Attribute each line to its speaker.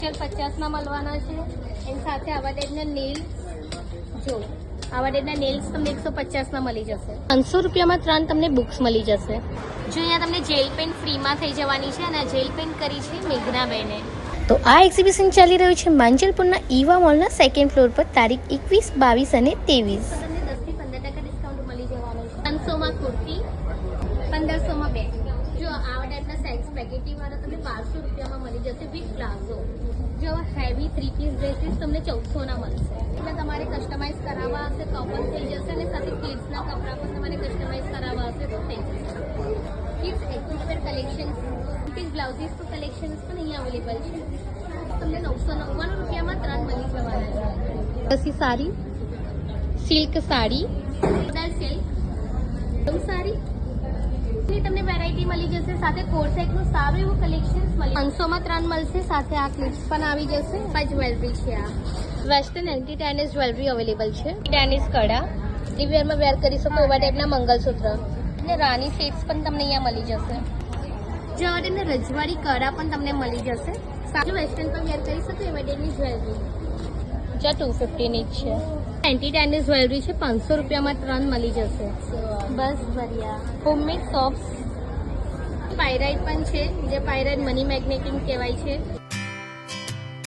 Speaker 1: 50 ના મળવાના છે. એની સાથે આવા ટાઈપના નેલ, જો આવા ટાઈપના નેલ્સ તમને 150 ના મળી જશે. 500 રૂપિયામાં 3 તમને બુક્સ મળી જશે. જો અહીંયા તમને જેલ પેન ફ્રીમાં થઈ જવાની છે અને આ જેલ પેન કરી છે મેઘનાબેને. તો આ એક્ઝિબિશન ચાલી રહ્યું છે માંજલપુરના ઈવા મોલના 2nd ફ્લોર પર તારીખ 21, 22 અને 23. તમને 10 થી 15% ડિસ્કાઉન્ટ મળી જવાનું છે. 500 માં કુર્તી, 1500 માં બેગ. જો આવા ટાઈપના સેક્સ પેકેટી વાળા તમને 1200 રૂપિયામાં મળી જશે વિથ પ્લાઝો. જો હેવી 3 પીસ ડ્રેસીસ તમને 1400 ના મળશે. એટલે તમારે કસ્ટમાઇઝ કરાવવા હશે તો પણ થઈ જશે અને સાથે કિડ્સના કપડાં પણ તમારે કસ્ટમાઇઝ કરાવવા હશે તો થઈ જશે. કિડ્સ એક્ટિવવેર કલેક્શન, કિડ્સ બ્લાઉઝીસ તો કલેક્શન્સ પણ અહીંયા અવેલેબલ છે. તમને 999 રૂપિયામાં 3 મળી જવાના છે. પછી સાડી, સિલ્ક સાડી, સિલ્ક સાડી તમને વેરાયટી મળી જશે. સાથે કોર સેટનું સારું એવું કલેક્શન મળી 500 માં 3 મળશે. સાથે આ ક્લિપ્સ પણ આવી જશે. આ જ્વેલરી છે, આ western anti tennis jewellery available છે. ટેનિસ કડા રિવેરમાં વેર કરી શકો એવા ટાઈપના મંગલસૂત્ર અને રાની સેટ્સ પણ તમને અહીંયા મળી જશે. જો આવા ટાઈપના રજવાડી કડા પણ તમને મળી જશે. સારું વેસ્ટર્ન પર વેર કરી શકો એવા ટાઈપની જ્વેલરી જ્યાં 250 ની જ છે. એન્ટી ટેનિસ જ્વેલરી છે, 500 રૂપિયામાં 3 મળી જશે. બસ બઢિયા. હોમમેડ સોપ્સ, પાયરાઇટ પણ છે, જે પાયરાઇટ મની મેગ્નેટિંગ કહેવાય છે.